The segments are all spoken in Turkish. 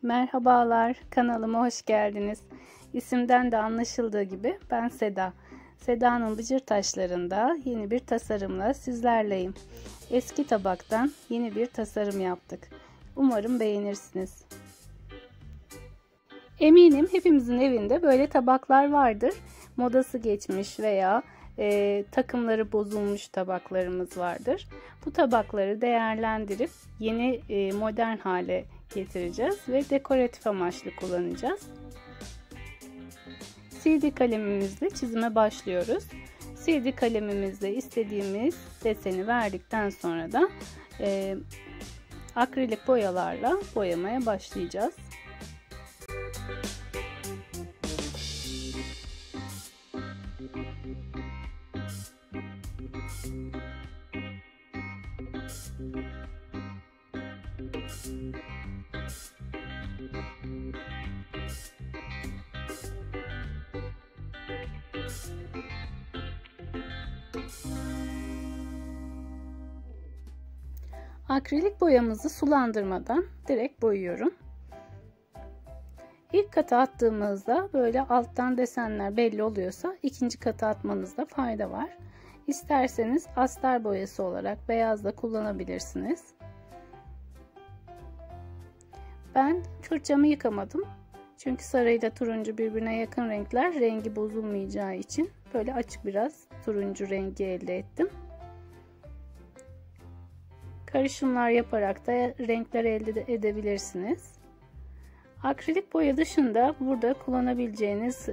Merhabalar, kanalıma hoş geldiniz. İsimden de anlaşıldığı gibi ben Seda. Seda'nın Bıcır Taşlarında yeni bir tasarımla sizlerleyim. Eski tabaktan yeni bir tasarım yaptık. Umarım beğenirsiniz. Eminim hepimizin evinde böyle tabaklar vardır. Modası geçmiş veya takımları bozulmuş tabaklarımız vardır. Bu tabakları değerlendirip yeni modern hale getireceğiz ve dekoratif amaçlı kullanacağız. CD kalemimizle çizime başlıyoruz. CD kalemimizle istediğimiz deseni verdikten sonra da akrilik boyalarla boyamaya başlayacağız. Akrilik boyamızı sulandırmadan direkt boyuyorum. İlk kata attığımızda böyle alttan desenler belli oluyorsa ikinci kata atmanızda fayda var. İsterseniz astar boyası olarak beyaz da kullanabilirsiniz. Ben fırçamı yıkamadım. Çünkü sarıyla turuncu birbirine yakın renkler, rengi bozulmayacağı için böyle açık biraz turuncu rengi elde ettim. Karışımlar yaparak da renkler elde edebilirsiniz. Akrilik boya dışında burada kullanabileceğiniz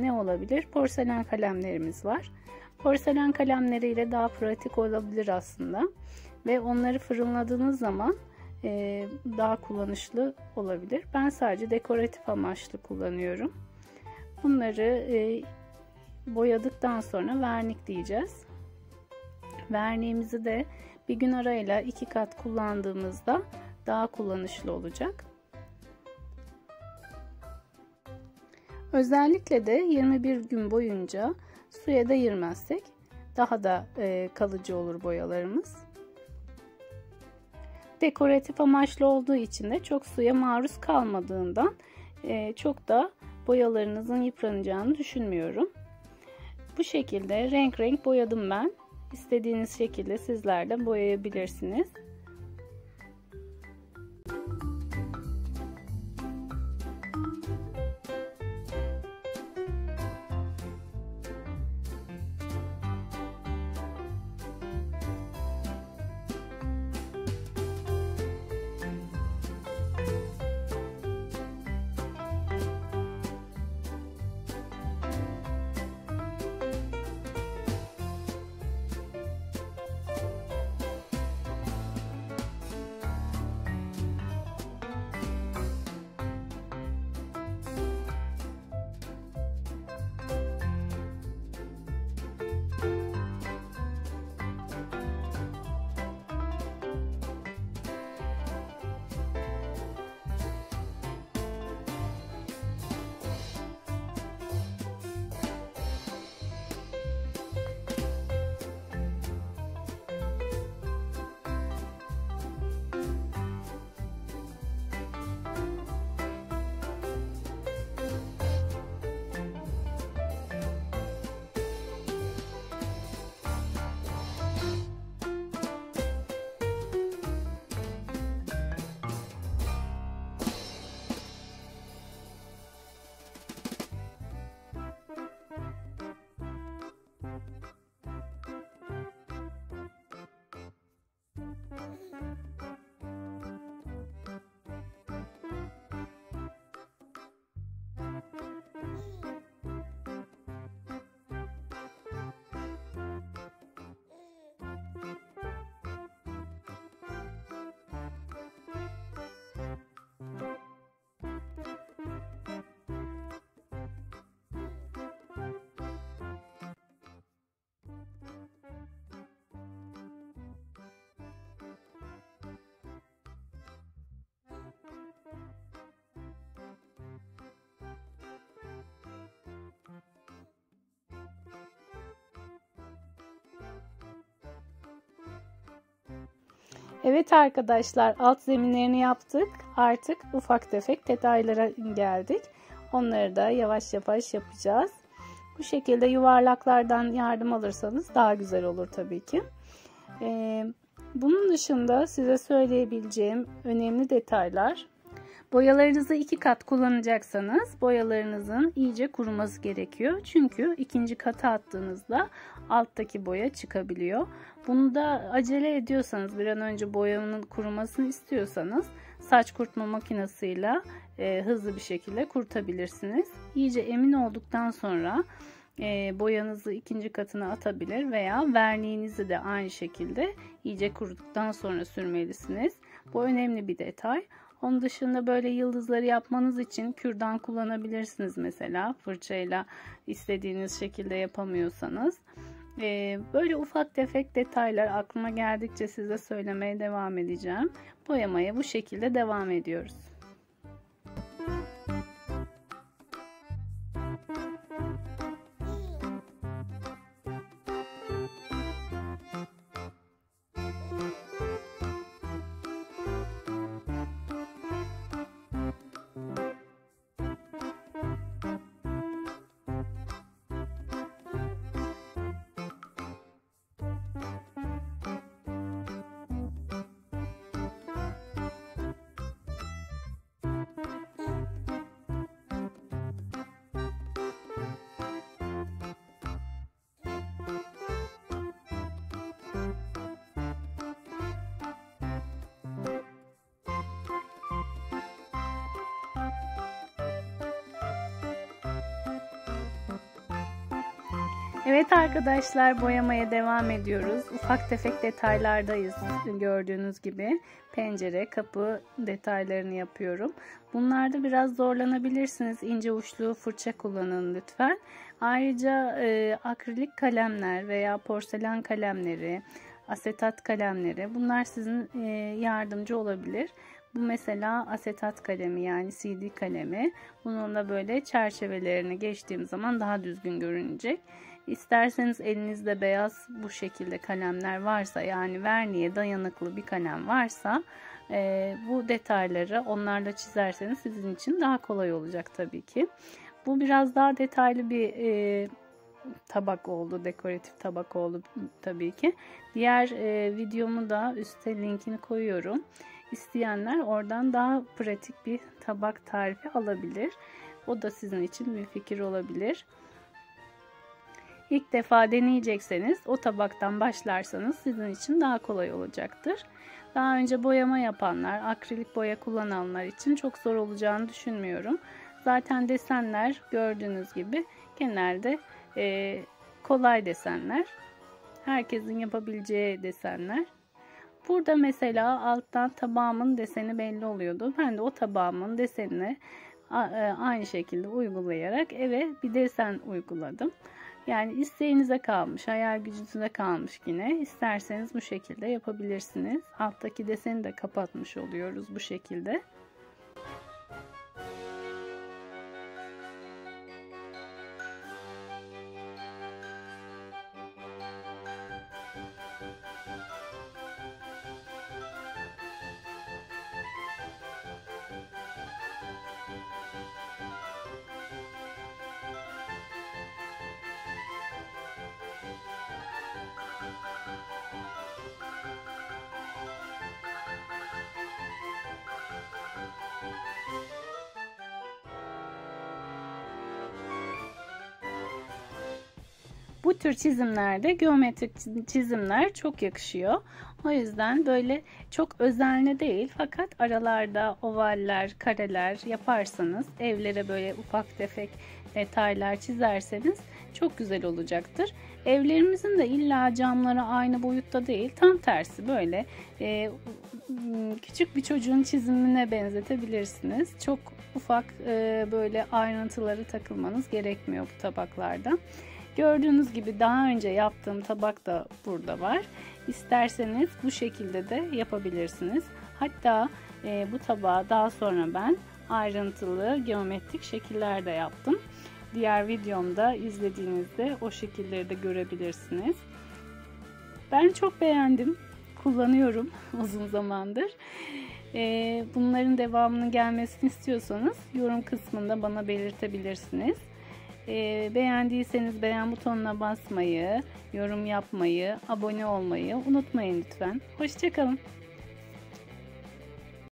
ne olabilir? Porselen kalemlerimiz var. Porselen kalemleriyle daha pratik olabilir aslında. Ve onları fırınladığınız zaman daha kullanışlı olabilir. Ben sadece dekoratif amaçlı kullanıyorum. Bunları boyadıktan sonra vernik diyeceğiz. Verniğimizi de bir gün arayla 2 kat kullandığımızda daha kullanışlı olacak. Özellikle de 21 gün boyunca suya değirmezsek daha da kalıcı olur boyalarımız. Dekoratif amaçlı olduğu için de çok suya maruz kalmadığından çok da boyalarınızın yıpranacağını düşünmüyorum. Bu şekilde renk renk boyadım ben. İstediğiniz şekilde sizler de boyayabilirsiniz. Evet arkadaşlar, alt zeminlerini yaptık. artık ufak tefek detaylara geldik. Onları da yavaş yavaş yapacağız. Bu şekilde yuvarlaklardan yardım alırsanız daha güzel olur tabii ki. Bunun dışında size söyleyebileceğim önemli detaylar. Boyalarınızı 2 kat kullanacaksanız boyalarınızın iyice kuruması gerekiyor. Çünkü ikinci kata attığınızda alttaki boya çıkabiliyor. Bunu da acele ediyorsanız, bir an önce boyanın kurumasını istiyorsanız saç kurutma makinesiyle hızlı bir şekilde kurutabilirsiniz. İyice emin olduktan sonra boyanızı ikinci katına atabilir veya verniğinizi de aynı şekilde iyice kuruduktan sonra sürmelisiniz. Bu önemli bir detay. Onun dışında böyle yıldızları yapmanız için kürdan kullanabilirsiniz mesela. Fırçayla istediğiniz şekilde yapamıyorsanız. Böyle ufak tefek detaylar aklıma geldikçe size söylemeye devam edeceğim. Boyamaya bu şekilde devam ediyoruz. Evet arkadaşlar, boyamaya devam ediyoruz. Ufak tefek detaylardayız. Gördüğünüz gibi pencere, kapı detaylarını yapıyorum. Bunlarda biraz zorlanabilirsiniz. İnce uçlu fırça kullanın lütfen. Ayrıca akrilik kalemler veya porselen kalemleri, asetat kalemleri, bunlar sizin yardımcı olabilir. Bu mesela asetat kalemi, yani CD kalemi. Bununla böyle çerçevelerini geçtiğim zaman daha düzgün görünecek. İsterseniz elinizde beyaz bu şekilde kalemler varsa, yani verniğe dayanıklı bir kalem varsa bu detayları onlarla çizerseniz sizin için daha kolay olacak tabii ki. Bu biraz daha detaylı bir tabak oldu, dekoratif tabak oldu tabii ki. Diğer videomu da üstte linkini koyuyorum. İsteyenler oradan daha pratik bir tabak tarifi alabilir. O da sizin için bir fikir olabilir. İlk defa deneyecekseniz o tabaktan başlarsanız sizin için daha kolay olacaktır. Daha önce boyama yapanlar, akrilik boya kullananlar için çok zor olacağını düşünmüyorum. Zaten desenler gördüğünüz gibi genelde kolay desenler. Herkesin yapabileceği desenler. Burada mesela alttan tabağımın deseni belli oluyordu. Ben de o tabağımın desenini aynı şekilde uygulayarak eve bir desen uyguladım. Yani isteğinize kalmış, hayal gücünüze kalmış yine. İsterseniz bu şekilde yapabilirsiniz. Alttaki deseni de kapatmış oluyoruz bu şekilde. Bu tür çizimlerde geometrik çizimler çok yakışıyor. O yüzden böyle çok özenli değil, fakat aralarda ovaller, kareler yaparsanız, evlere böyle ufak tefek detaylar çizerseniz çok güzel olacaktır. Evlerimizin de illa camları aynı boyutta değil, tam tersi böyle küçük bir çocuğun çizimine benzetebilirsiniz. Çok ufak böyle ayrıntıları takılmanız gerekmiyor bu tabaklarda. Gördüğünüz gibi daha önce yaptığım tabak da burada var. İsterseniz bu şekilde de yapabilirsiniz. Hatta bu tabağı daha sonra ben ayrıntılı geometrik şekiller de yaptım. Diğer videomda izlediğinizde o şekilleri de görebilirsiniz. Ben çok beğendim. Kullanıyorum uzun zamandır. Bunların devamının gelmesini istiyorsanız yorum kısmında bana belirtebilirsiniz. Beğendiyseniz beğen butonuna basmayı, yorum yapmayı, abone olmayı unutmayın lütfen. Hoşça kalın.